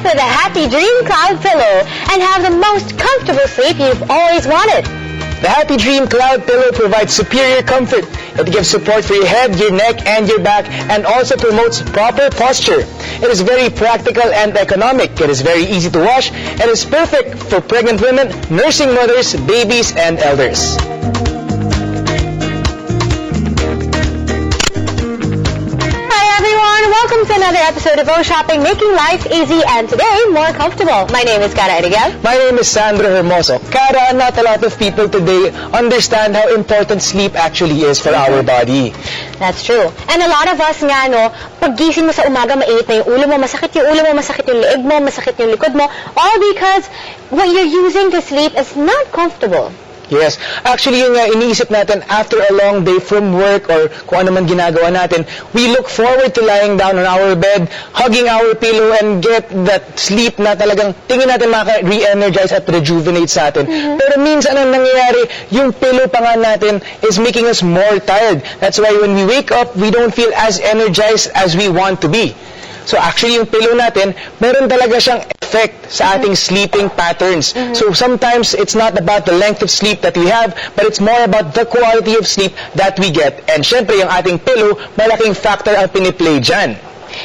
with a Happy Dream Cloud pillow and have the most comfortable sleep you've always wanted. The Happy Dream Cloud Pillow provides superior comfort. It gives support for your head, your neck, and your back, and also promotes proper posture. It is very practical and economic. It is very easy to wash, and is perfect for pregnant women, nursing mothers, babies, and elders. Welcome to another episode of O Shopping, making life easy and today more comfortable. My name is Cara Erigel. My name is Sandro Hermoso. Cara, not a lot of people today understand how important sleep actually is for our body. That's true. And a lot of us nga, no, pag gising mo sa umaga, mainit na yung ulo mo, masakit yung ulo mo, masakit yung leeg mo, masakit yung likod mo, all because what you're using to sleep is not comfortable. Yes. Actually, yung iniisip natin after a long day from work or kung ano man ginagawa natin, we look forward to lying down on our bed, hugging our pillow, and get that sleep na talagang tingin natin maka-re-energize at rejuvenate sa atin. Pero minsan ang nangyayari, yung pillow pa nga natin is making us more tired. That's why when we wake up, we don't feel as energized as we want to be. So actually, yung pillow natin, meron talaga siyang effect sa ating sleeping patterns. So sometimes, it's not about the length of sleep that we have, but it's more about the quality of sleep that we get. And syempre, yung ating pillow, malaking factor ang piniplay dyan.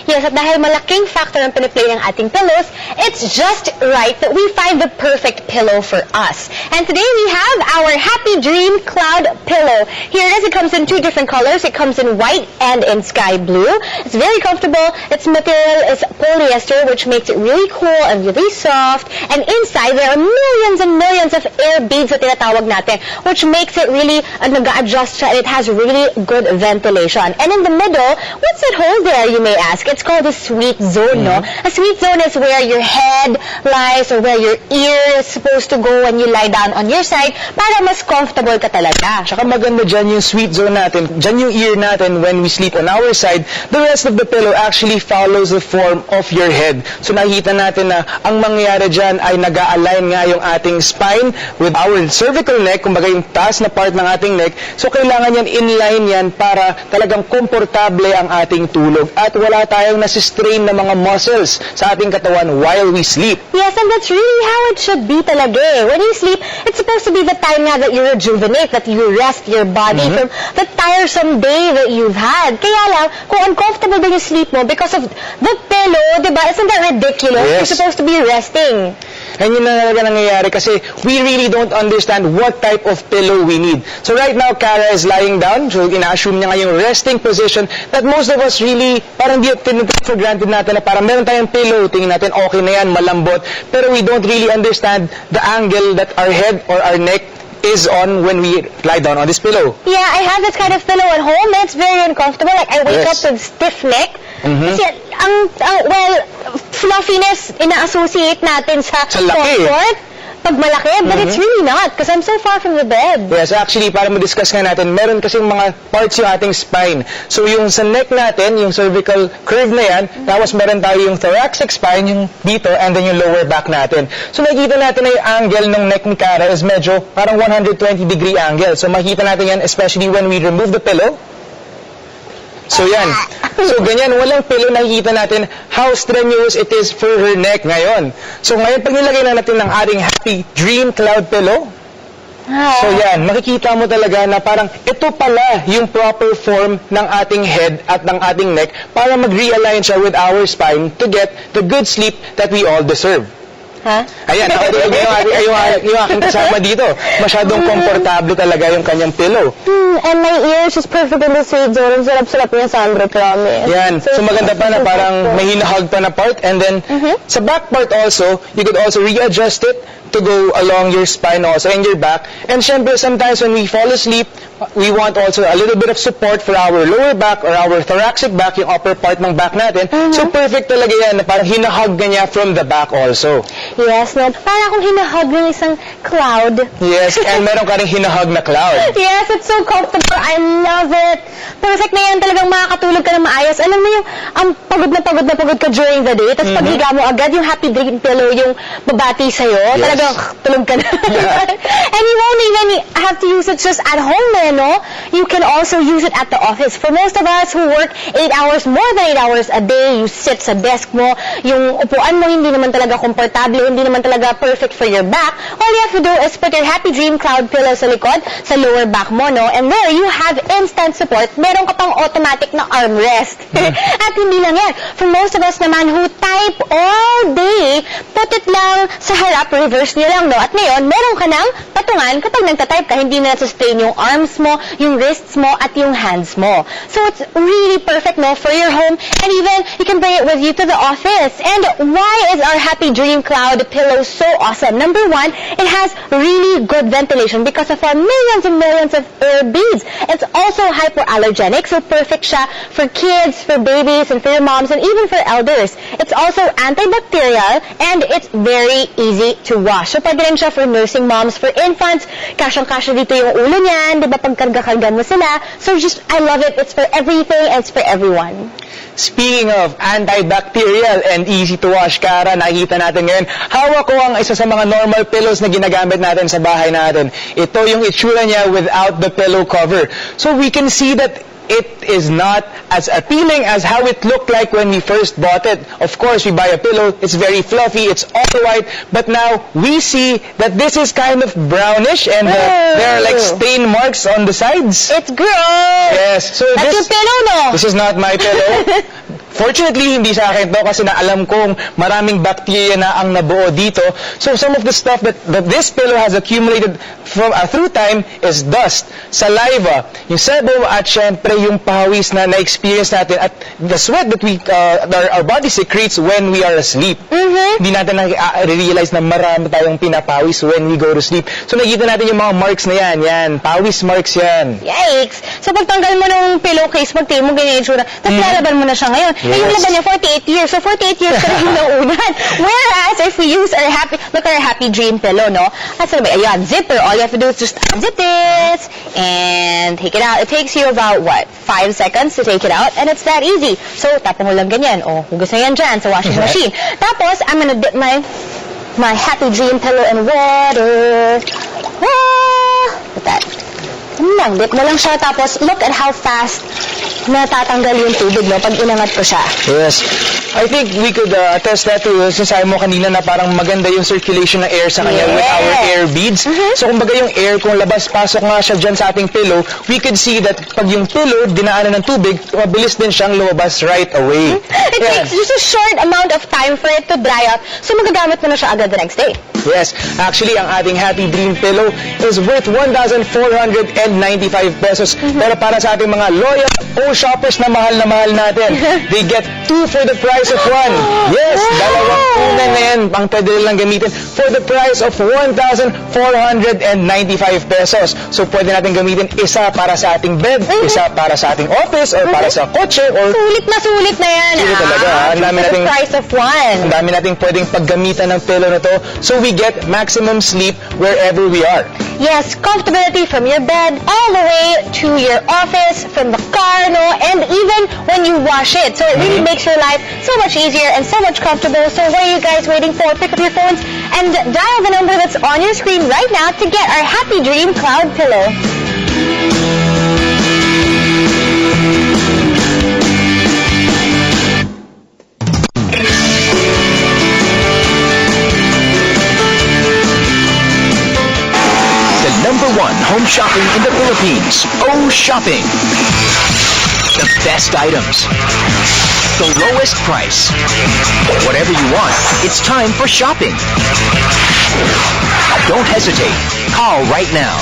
Yes, at dahil malaking factor ang piniplay ng ating pillows, it's just right that we find the perfect pillow for us. And today we have our Happy Dream Cloud Pillow. Here it is. It comes in two different colors. It comes in white and in sky blue. It's very comfortable. Its material is polyester, which makes it really cool and really soft. And inside, there are millions and millions of air beads na tinatawag natin, which makes it really nag-adjust siya, and it has really good ventilation. And in the middle, what's it hold there, you may ask? It's called a sweet zone, no? A sweet zone is where your head lies or where your ear is supposed to go when you lie down on your side para mas comfortable ka talaga. Tsaka maganda dyan yung sweet zone natin, dyan yung ear natin when we sleep on our side. The rest of the pillow actually follows the form of your head. So nakikita natin na ang mangyayari dyan ay nag-a-align nga yung ating spine with our cervical neck, kumbaga yung taas na part ng ating neck. So kailangan yan inline yan para talagang komportable ang ating tulog at wala tayong nasistrain na mga muscles sa ating katawan while we sleep. Yes, and that's really how it should be talaga eh. When you sleep, it's supposed to be the time nga that you rejuvenate, that you rest your body from the tiresome day that you've had. Kaya lang, kung uncomfortable din yung sleep mo because of the pillow, diba? Isn't that ridiculous? Yes. You're supposed to be resting. And yun na talaga nangyayari kasi we really don't understand what type of pillow we need. So right now, Cara is lying down. So ina-assume niya nga yung resting position that most of us really parang di tinitake for granted natin na parang meron tayong pillow, tingin natin okay na yan, malambot. Pero we don't really understand the angle that our head or our neck is on when we lie down on this pillow. Yeah, I have this kind of pillow at home and it's very uncomfortable. Like, I wake up with stiff neck. Kasi, well, fluffiness, ina-associate natin sa laki. comfort. Pag malaki, but it's really not because I'm so far from the bed. Yes, actually, para ma-discuss nga natin, meron kasing mga parts yung ating spine. So, yung sa neck natin, yung cervical curve na yan, tapos meron tayo yung thoracic spine, yung dito, and then yung lower back natin. So, makikita natin na yung angle ng neck ni Cara is medyo parang 120-degree angle. So, makikita natin yan, especially when we remove the pillow. So, yan. So, ganyan, walang pillow, nakikita natin how strenuous it is for her neck ngayon. So, ngayon, pag nilagay na natin ng ating Happy Dream Cloud Pillow, so yan, makikita mo talaga na parang ito pala yung proper form ng ating head at ng ating neck para mag-realign siya with our spine to get the good sleep that we all deserve. Ayan, nakatulog yung aking kasama dito. Masyadong komportable talaga yung kanyang pillow. And my ears is perfect in the sweet zone. Ang sarap-sarap niya, Sandro, promise. Yan. So maganda pa na parang may hinahag pa na part. And then, sa back part also, you could also readjust it to go along your spine also and your back. And syempre, sometimes when we fall asleep, we want also a little bit of support for our lower back or our thoracic back, yung upper part ng back natin. So perfect talaga yan na parang hinahag niya from the back also. Yes, no? Para akong hinahug ng isang cloud. Yes, and meron ka rin hinahug na cloud. Yes, it's so comfortable. I love it. Perfect na yan. Talagang makakatulog ka na maayos. Alam mo yung pagod na pagod ka during the day. Tapos paghiga mo agad, yung happy dream pillow, yung babati sa'yo. Yes. Talagang tulog ka na. And you won't even have to use it just at home, no? You can also use it at the office. For most of us who work 8 hours, more than 8 hours a day, you sit sa desk mo, yung upuan mo hindi naman talaga komportable, hindi naman talaga perfect for your back. All you have to do is put your Happy Dream Cloud pillow sa likod, sa lower back mo, no? And there, you have instant support. Meron ka pang automatic na armrest. At hindi lang yan. For most of us naman who type all day, put it lang sa harap, reverse nyo lang, no? At ngayon, meron ka ng patungan kapag nagtatype ka, hindi na sustain yung arms mo, yung wrists mo, at yung hands mo. So it's really perfect, no? For your home, and even you can bring it with you to the office. And why is our Happy Dream Cloud pillow so awesome? Number one, it has really good ventilation because of our millions and millions of air beads. It's also hypoallergenic, so perfect siya for kids, for babies, and for your moms, and even for elders. It's also antibacterial, and it's very easy to wash. So pwede rin siya for nursing moms, for infants. Kasyang-kasya dito yung ulo niyan, di ba, pagkarga-karga mo sila. So just, I love it. It's for everything, and it's for everyone. Speaking of antibacterial and easy to wash, Kara, nakikita natin ngayon, hawak ko ang isa sa mga normal pillows na ginagamit natin sa bahay natin. Ito yung itsura niya without the pillow cover. So we can see that it is not as appealing as how it looked like when we first bought it. Of course, we buy a pillow, it's very fluffy, it's all white, but now we see that this is kind of brownish and there are like stain marks on the sides. It's gross! Yes, so That's your pillow, no? this is not my pillow. Fortunately, hindi sa akin to kasi na alam kong maraming bacteria na ang nabuo dito. So some of the stuff that this pillow has accumulated from through time is dust, saliva, yung sebum, at syempre yung pawis na na-experience natin at the sweat that our body secretes when we are asleep. Hindi natin na-realize na marami tayong pinapawis when we go to sleep. So nakikita natin yung mga marks na yan, pawis marks yan. Yikes! So pagtanggal mo ng pillowcase, magtingin mo ganyan yung itsura, tapos lalaban mo na siya ngayon. Yes. Eh, yung laban niya, 48 years. So 48 years ka rin naunan. Whereas, if we use our Happy Dream pillow, no? That's ba? Ayan, zipper. All you have to do is just unzip this and take it out. It takes you about, 5 seconds to take it out, and it's that easy. So, tapon mo lang ganyan. O, hugas na yan dyan sa washing machine. Tapos, I'm gonna dip my Happy Dream pillow in water. Put that. Dip mo lang siya. Tapos, look at how fast natatanggal yung tubig, no? Pag inangat ko siya. Yes. I think we could attest that to sinasabi mo kanina na parang maganda yung circulation ng air sa kanya with our air beads. So kumbaga yung air, kung labas-pasok nga siya dyan sa ating pillow, we could see that pag yung pillow dinaanan ng tubig, mabilis din siyang lumabas right away. It takes just a short amount of time for it to dry up, so magagamit mo na siya agad the next day. Yes. Actually, ang ating Happy Dream pillow is worth 1,495 pesos. Pero para sa ating mga loyal shoppers na mahal natin, they get 2 for the price of 1. Yes, dalawang unan na yan ang pwede nilang gamitin for the price of 1,495 pesos. So pwede natin gamitin isa para sa ating bed, isa para sa ating office, or para sa kotse, or Sulit na yan. Sulit talaga, ang dami For the nating- price of 1. ang dami nating pwedeng paggamitan ng pillow na to, so we get maximum sleep wherever we are. Yes, comfortability from your bed all the way to your office, from the car, no, and even when you wash it. So it really makes your life so much easier and so much comfortable. So what are you guys waiting for? Pick up your phones and dial the number that's on your screen right now to get our Happy Dream Cloud pillow. Number 1 home shopping in the Philippines. O Shopping. The best items. The lowest price. Whatever you want, it's time for shopping. Don't hesitate. Call right now.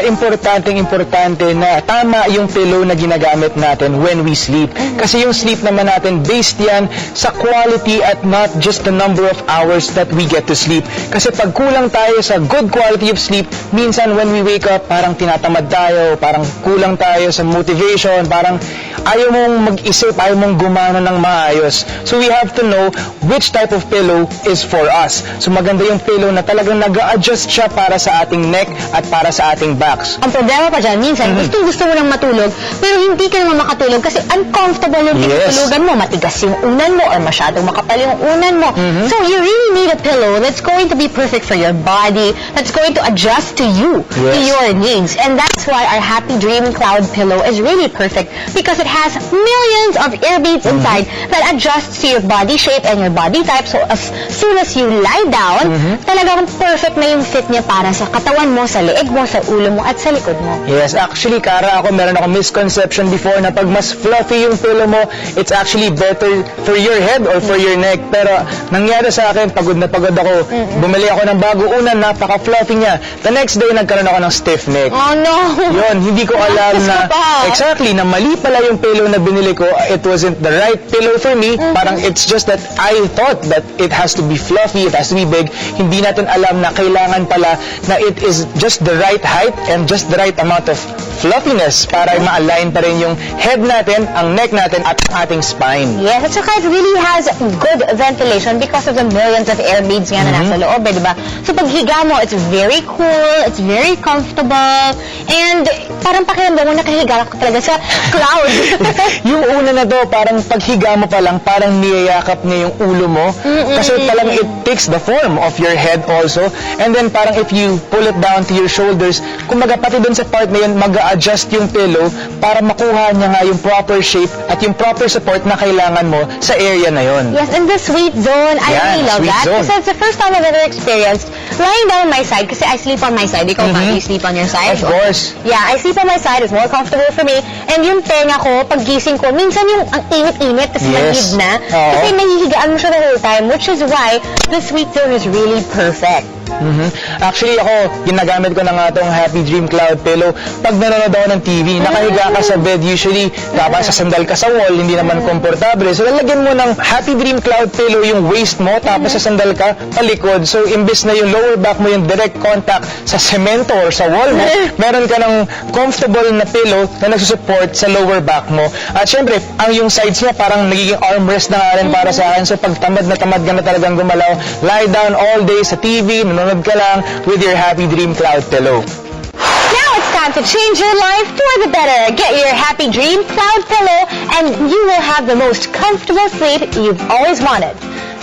importante na tama yung pillow na ginagamit natin when we sleep. Kasi yung sleep naman natin, based yan sa quality at not just the number of hours that we get to sleep. Kasi pag kulang tayo sa good quality of sleep, minsan when we wake up, parang tinatamad tayo, parang kulang tayo sa motivation, parang ayaw mong mag-isip, ayaw mong gumana ng maayos. So we have to know which type of pillow is for us. So maganda yung pillow na talagang nag-a-adjust siya para sa ating neck at para sa ating backs. Ang problema pa dyan, minsan gusto mo nang matulog, pero hindi ka naman makatulog kasi uncomfortable yung tinutulugan mo. Matigas yung unan mo or masyadong makapal yung unan mo. So you really need a pillow that's going to be perfect for your body, that's going to adjust to you, to your needs. And that's why our Happy Dream Cloud pillow is really perfect because it has millions of air beads inside that adjusts to your body shape and your body type. So as soon as you lie down, talagang perfect na yung fit niya para sa katawan mo, sa leeg mo, sa ulo mo, at sa likod mo. Yes, actually, Kara, meron ako misconception before na pag mas fluffy yung pillow mo, it's actually better for your head or for your neck. Pero nangyari sa akin, pagod na pagod ako. Bumili ako ng bago unan, napaka-fluffy niya. The next day, nagkaroon ako ng stiff neck. Oh no! Yun, hindi ko alam na exactly, na mali pala yung pillow na binili ko. It wasn't the right pillow for me. Parang it's just that I thought that it has to be fluffy, it has to be big. Hindi natin alam na kailangan pala na it is just the right height and just the right amount of fluffiness para ma-align pa rin yung head natin, ang neck natin, at ang ating spine. Yes, at saka it really has good ventilation because of the millions of air beads nga na nasa loob, di ba? So pag higa mo, it's very cool, it's very comfortable, and parang pakiramdam mo nakahiga ka talaga sa cloud. Yung una na to, parang paghiga mo pa lang, parang niyayakap niya yung ulo mo. Kasi palang it takes the form of your head also. And then parang if you pull it down to your shoulders, kumbaga pati dun sa part na yun, mag-a-adjust yung pillow para makuha niya nga yung proper shape at yung proper support na kailangan mo sa area na yun. Yes, and the sweet zone, I really love sweet that. zone. Because it's the first time I've ever experienced lying down on my side kasi I sleep on my side. Ikaw ba, you sleep on your side? Of course. Yeah, I sleep on my side. It's more comfortable for me. And yung tenga ko, pag gising ko, minsan yung ang init-init kasi manhid na. Kasi nahihigaan mo siya the whole time, which is why the sweet zone is really perfect. Actually, ako, ginagamit ko na nga itong Happy Dream Cloud pillow. Pag nanonood ako ng TV, nakahiga ka sa bed, usually, tapos sasandal ka sa wall, hindi naman komportable. So, lalagyan mo ng Happy Dream Cloud pillow yung waist mo, tapos sasandal ka palikod. So, imbis na yung lower back mo yung direct contact sa semento or sa wall mo, meron ka ng comfortable na pillow na nagsusupport sa lower back mo. At syempre, ang yung sides niya parang nagiging armrest na nga rin para sa akin. So, pag tamad ka na talagang gumalaw, lie down all day sa TV, nanonood ka lang with your Happy Dream Cloud pillow. Now it's time to change your life for the better. Get your Happy Dream Cloud pillow and you will have the most comfortable sleep you've always wanted.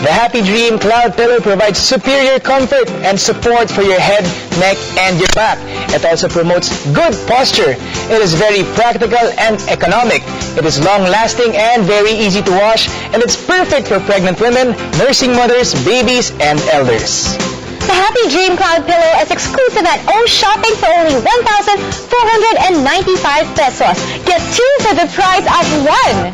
The Happy Dream Cloud pillow provides superior comfort and support for your head, neck, and your back. It also promotes good posture. It is very practical and economic. It is long-lasting and very easy to wash, and it's perfect for pregnant women, nursing mothers, babies, and elders. The Happy Dream Cloud pillow is exclusive at O Shopping for only 1,495 pesos. Get two for the price of one.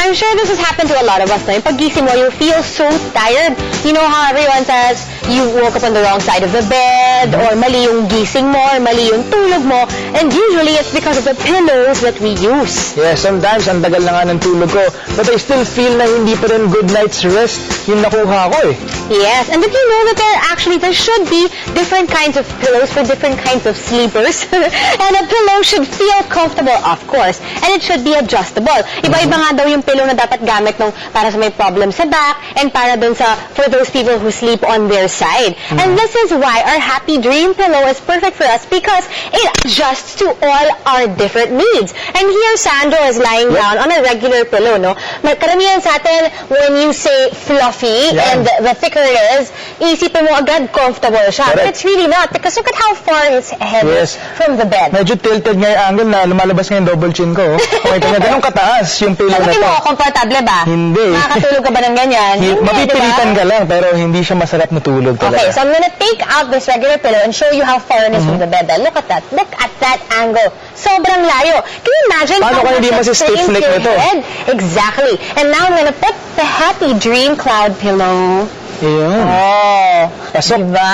I'm sure this has happened to a lot of us. No? Yung paggising mo, you feel so tired. You know how everyone says you woke up on the wrong side of the bed, or mali yung gising mo, or mali yung tulog mo. And usually, it's because of the pillows that we use. Yeah, sometimes ang tagal na nga ng tulog ko, but I still feel na hindi pa rin good night's rest yung nakuha ko eh. Yes, and did you know that there should be different kinds of pillows for different kinds of sleepers? And a pillow should feel comfortable, of course, and it should be adjustable. Iba-iba nga daw yung pillow na dapat gamit para sa may problem sa back, and para dun for those people who sleep on their side. And this is why our Happy Dream Pillow is perfect for us because it adjusts to all our different needs. And here, Sandro is lying down on a regular pillow, no? Karamihan sa atin, when you say fluffy and the thicker it is, isipin mo agad comfortable siya. But it's really not because look at how far his head is from the bed. Medyo tilted nga yung angle na lumalabas nga yung double chin ko. Okay, ito nga, ganun kataas yung pillow na Sabi to. mo, komportable ba? Hindi. Makakatulog ka ba ng ganyan? Mapipilitan ka lang, pero hindi siya masarap na tulog talaga. Okay, so I'm gonna take out this regular pillow and show you how far it is from the bed. Look at that. Look at that angle. Sobrang layo. Can you imagine Paano how kung hindi much that masi-stiff strains neck your nito? head? Exactly. And now I'm gonna put the Happy Dream Cloud pillow. Ayun. Oh. Pasok. Diba?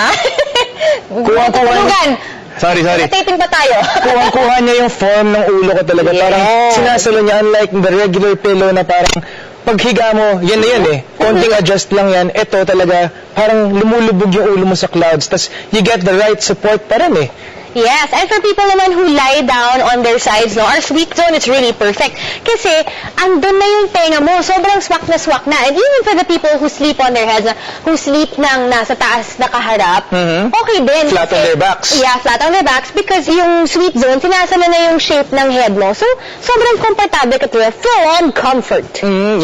Kuwang-kuwang. Tulugan. Sorry. Taping pa tayo. Kuha niya yung form ng ulo ko talaga. Yes. Parang sinasalo niya, unlike the regular pillow na parang paghiga mo, yan na yan eh. Konting adjust lang yan. Ito talaga, parang lumulubog yung ulo mo sa clouds. Tapos you get the right support pa rin eh. Yes, and for people naman who lie down on their sides, no, our sleep zone is really perfect. Kasi, andun na yung tenga mo, sobrang swak na. And even for the people who sleep on their heads, who sleep nang nasa taas nakaharap, okay din. Flat on their backs. Yeah, flat on their backs because yung sleep zone, sinasama na yung shape ng head mo. So, sobrang komportable ka tuloy. Full-on comfort.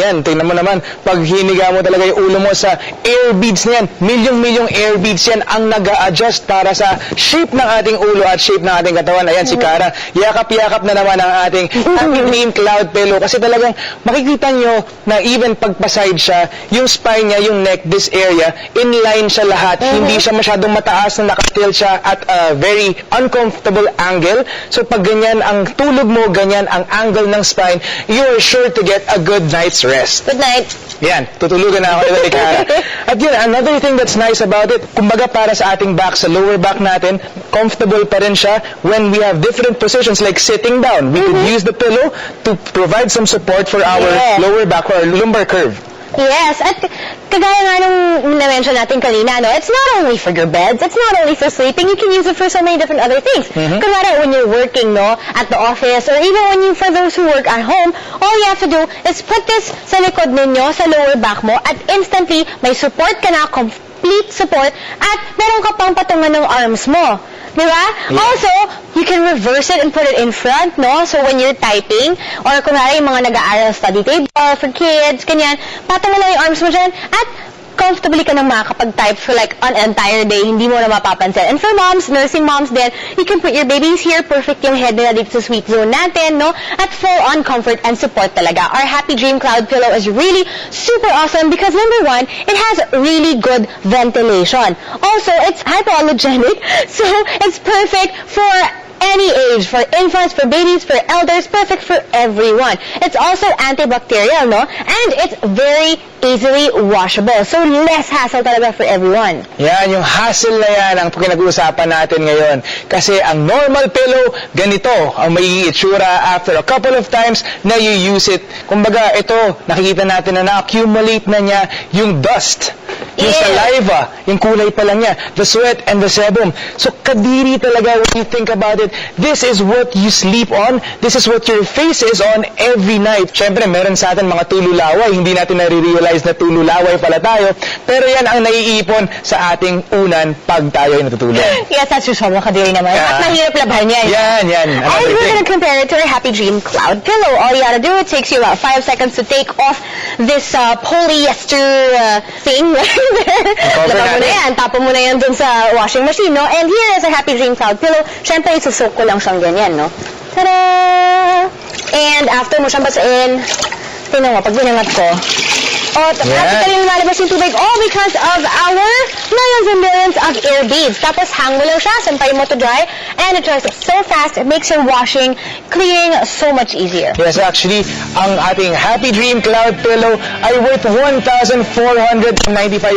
Yan, tingnan mo naman, pag hiniga mo talaga yung ulo mo sa air beads na yan, milyong air beads yan ang nag-a-adjust para sa shape ng ating ulo at shape ng ating katawan. Ayan, si Cara, yakap-yakap na naman ang ating Happy Dream Cloud Pillow kasi talagang makikita nyo na even pagpaside siya, yung spine niya, yung neck, this area, inline siya lahat. Hindi siya masyadong mataas na nakatil siya at a very uncomfortable angle. So pag ganyan ang tulog mo, ganyan ang angle ng spine, you are sure to get a good night's rest. Good night. Yan, tutulugan na ako nito ni Cara. At yun, another thing that's nice about it, kumbaga para sa ating back, sa lower back natin, comfortable pa rin siya when we have different positions like sitting down. We could use the pillow to provide some support for our lower back or lumbar curve. Yes, at kagaya nga nung na-mention natin kanina, no, it's not only for your beds, it's not only for sleeping, you can use it for so many different other things. Kagaya when you're working, no, at the office, or even when you, for those who work at home, all you have to do is put this sa likod ninyo, sa lower back mo, at instantly, may support ka na, complete support, at meron ka pang patungan ng arms mo. Diba? Also, you can reverse it and put it in front, no? So when you're typing, or kunwari yung mga nag-aaral study table for kids, ganyan, patungan lang yung arms mo dyan, at comfortably ka nang makakapag-type for like an entire day, hindi mo na mapapansin. And for moms, nursing moms din, you can put your babies here, perfect yung head nila dito sa sweet zone natin, no? At full-on comfort and support talaga. Our Happy Dream Cloud Pillow is really super awesome because number one, it has really good ventilation. Also, it's hypoallergenic, so it's perfect for any age, for infants, for babies, for elders, perfect for everyone. It's also antibacterial, no? And it's very easily washable. So, less hassle talaga for everyone. Yan, yung hassle na yan ang pinag-uusapan natin ngayon. Kasi ang normal pillow, ganito ang magiging itsura after a couple of times na you use it. Kumbaga, ito, nakikita natin na na-accumulate na niya yung dust, yung saliva, yung kulay pa lang niya, the sweat and the sebum. So, kadiri talaga when you think about it. This is what you sleep on. This is what your face is on every night. Siyempre, meron sa atin mga tululaway. Hindi natin nare-realize na tululaway pala tayo. Pero yan ang naiipon sa ating unan pag tayo ay natutulog. Yes, that's just sobrang kadiri naman. At mahirap labhan yan. Yan. And Another we're thing. going to compare it to our Happy Dream Cloud Pillow. All you gotta do, it takes you about 5 seconds to take off this polyester thing right there. Cover Laban mo na natin. yan. Tapon mo na yan dun sa washing machine, no? And here is a Happy Dream Cloud Pillow. Siyempre, isusok ko lang siyang ganyan, no? Tada! And after mo siyang basain, tingnan mo, pag binangat ko, practically lumalabas yung tubig all because of our millions and millions of air beads. Tapos hang mo lang siya, sampay mo to dry, and it dries up so fast, it makes your washing, cleaning so much easier. Yes, actually, ang ating Happy Dream Cloud Pillow ay worth 1,495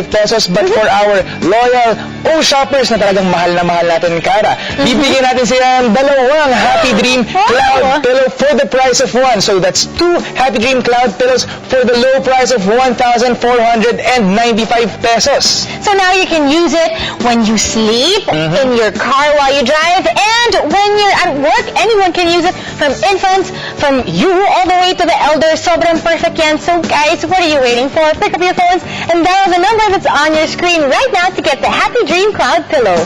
pesos. But for our loyal O shoppers na talagang mahal na mahal natin, Cara. Bibigyan natin sila ng dalawang Happy Dream Cloud Pillow for the price of one. So that's 2 Happy Dream Cloud Pillows for the low price of 1,495 pesos. So now you can use it when you sleep, in your car while you drive, and when you're at work. Anyone can use it, from infants, from you all the way to the elders. Sobrang perfect yan. So guys, what are you waiting for? Pick up your phones and dial the number that's on your screen right now to get the Happy Dream Cloud Pillow.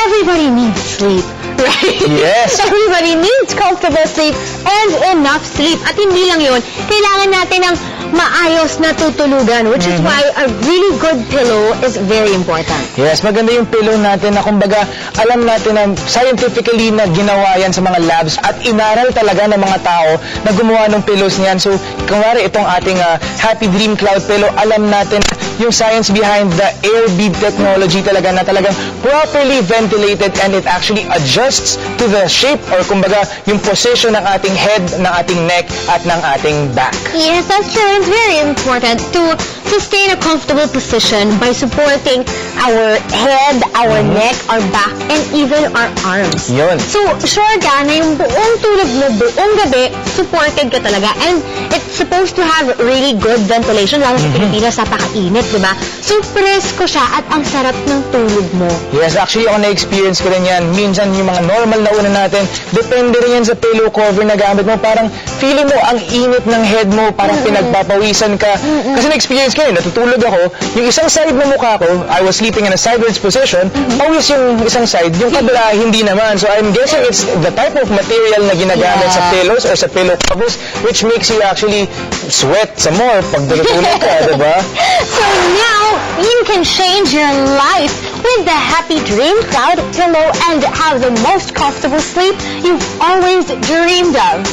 Everybody needs sleep, right? Yes. Everybody needs comfortable sleep and enough sleep. At hindi lang yun, kailangan natin ng maayos na tutulugan, which is why a really good pillow is very important. Yes, maganda yung pillow natin na kumbaga alam natin na scientifically na ginawa yan sa mga labs at inaral talaga ng mga tao na gumawa ng pillows niyan. So, kunwari itong ating Happy Dream Cloud Pillow, alam natin yung science behind the air bead technology talaga na talagang properly ventilated and it actually adjusts to the shape or kumbaga yung position ng ating head, ng ating neck at ng ating back. Yes, that's true. It's very important to sustain a comfortable position by supporting our head, our neck, our back, and even our arms. Yun. So, sure ka na yung buong tulog mo, buong gabi, supported ka talaga. And it's supposed to have really good ventilation, lalo sa Pilipinas, napakainit, di ba? So, presko siya at ang sarap ng tulog mo. Yes, actually ako na-experience ko rin yan. Minsan yung mga normal na una natin, depende rin yan sa pillow cover na gamit mo. Parang feeling mo ang init ng head mo, parang pinagpapawisan ka. Kasi na-experience ko yun, natutulog ako, yung isang side ng mukha ko, I was sleeping in a sideways position, pawis yung isang side, yung kabila hindi naman. So I'm guessing it's the type of material na ginagamit sa pillows or sa pillow covers which makes you actually sweat some more pag natutulog ka, diba? So now, you can change your life with the Happy Dream Cloud Pillow and have the most comfortable sleep you've always dreamed of.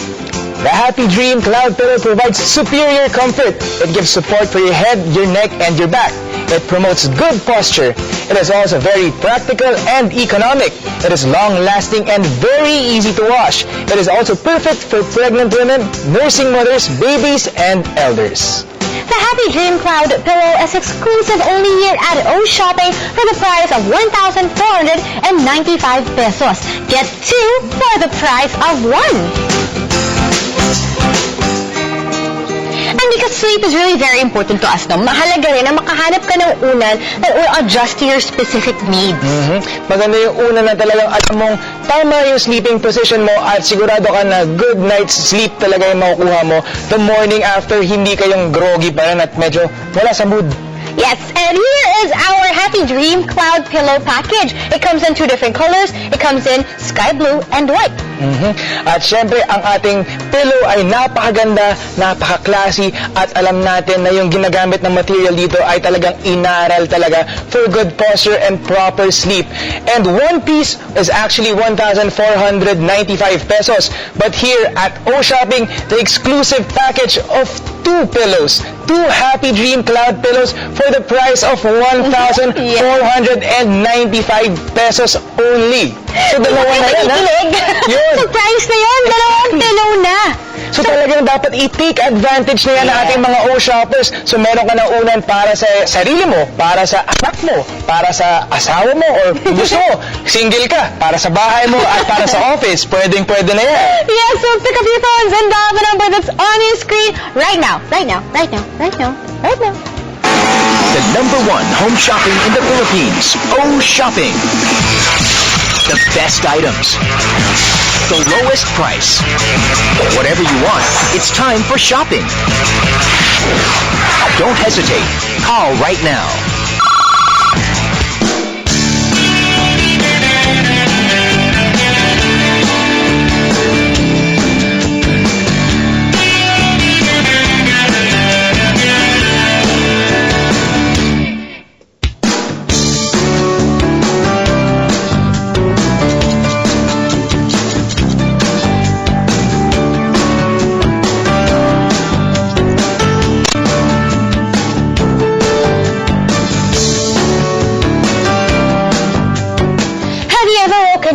The Happy Dream Cloud Pillow provides superior comfort. It gives support for your head, your neck, and your back. It promotes good posture. It is also very practical and economic. It is long-lasting and very easy to wash. It is also perfect for pregnant women, nursing mothers, babies, and elders. The Happy Dream Cloud Pillow is exclusive only here at O Shopping for the price of 1,495 pesos. Get 2 for the price of 1. And because sleep is really very important to us, no? Mahalaga rin na makahanap ka ng unan that will adjust to your specific needs. Maganda yung una na talagang alam mong tama yung sleeping position mo at sigurado ka na good night's sleep talaga yung makukuha mo. The morning after, hindi kayong groggy pa rin at medyo wala sa mood. Yes, and here is our Happy Dream Cloud Pillow package. It comes in 2 different colors. It comes in sky blue and white. At syempre, ang ating pillow ay napakaganda, napaka-classy, at alam natin na yung ginagamit ng material dito ay talagang inaral talaga for good posture and proper sleep. And one piece is actually 1,495 pesos. But here at O Shopping, the exclusive package of 2 pillows, 2 Happy Dream Cloud Pillows for the price of 1,495 pesos only. So, dalawa na yan, ha? Yun. Surprise na yun! Dalawang pillow na! So talagang dapat i-take advantage na yan ng ating mga O-shoppers. So meron ka ng unan para sa sarili mo, para sa anak mo, para sa asawa mo, or gusto mo, single ka, para sa bahay mo at para sa office. Pwedeng-pwede na yan. Yes, so pick up your phones and dial the number that's on your screen right now. Right now. Right now. Right now. Right now. The #1 home shopping in the Philippines. O Shopping. The best items. The lowest price. Whatever you want, it's time for shopping. Don't hesitate. Call right now.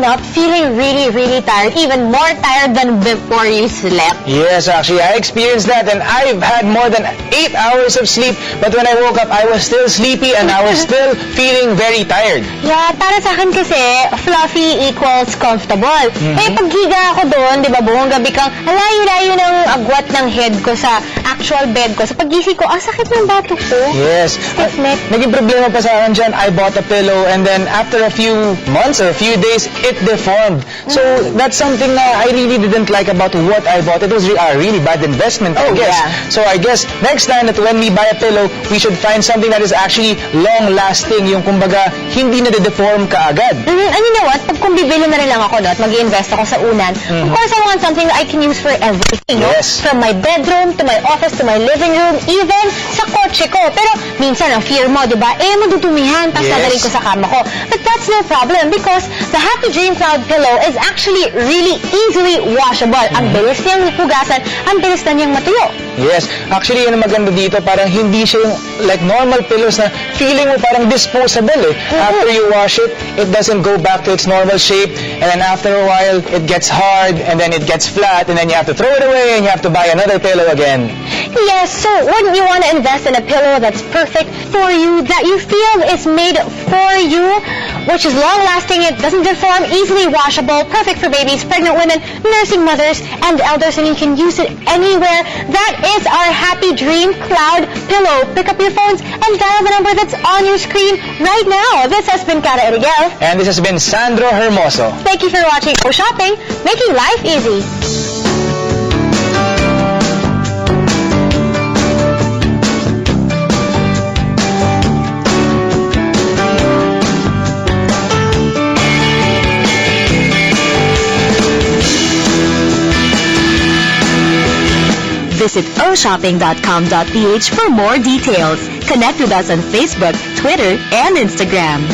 Up feeling really, really tired, even more tired than before you slept. Yes, actually, I experienced that, and I've had more than 8 hours of sleep, but when I woke up, I was still sleepy and I was still feeling very tired. Yeah, para sa akin kasi, fluffy equals comfortable. Eh, paghiga ako doon, di ba, buong gabi kang, layo-layo ng agwat ng head ko sa actual bed ko. Sa paggising ko, ang sakit ng batok ko. Yes. Stiff neck. Naging problema pa sa akin dyan, I bought a pillow, and then after a few months or a few days, it deformed. So, that's something that I really didn't like about what I bought. It was a really bad investment, I guess. Yeah. So, I guess, next time that when we buy a pillow, we should find something that is actually long-lasting, yung kumbaga, hindi na de-deform kaagad. And you know what? Pag kung bibili na rin lang ako, no, at mag-i-invest ako sa unan, of course, I want something that I can use for everything, no? Yes. From my bedroom, to my office, to my living room, even sa kotse ko. Pero, minsan, ang fear mo, di ba? Eh, madudumihan, tapos Yes. dadalhin ko sa kama ko. But that's no problem because the Happy Dream Cloud pillow is actually really easily washable. Ang bilis niyang hugasan, ang bilis na niyang matuyo. Yes. Actually, yun ang maganda dito. Parang hindi siya yung like normal pillows na feeling mo parang disposable eh. After you wash it, it doesn't go back to its normal shape. And then after a while, it gets hard and then it gets flat and then you have to throw it away and you have to buy another pillow again. Yes, so wouldn't you want to invest in a pillow that's perfect for you, that you feel is made for you, which is long-lasting, it doesn't deform, easily washable, perfect for babies, pregnant women, nursing mothers, and elders, and you can use it anywhere. That is our Happy Dream Cloud pillow. Pick up your phones and dial the number that's on your screen right now. This has been Cara Erigel. And this has been Sandro Hermoso. Thank you for watching Go Shopping, making life easy. Visit oshopping.com.ph for more details. Connect with us on Facebook, Twitter, and Instagram.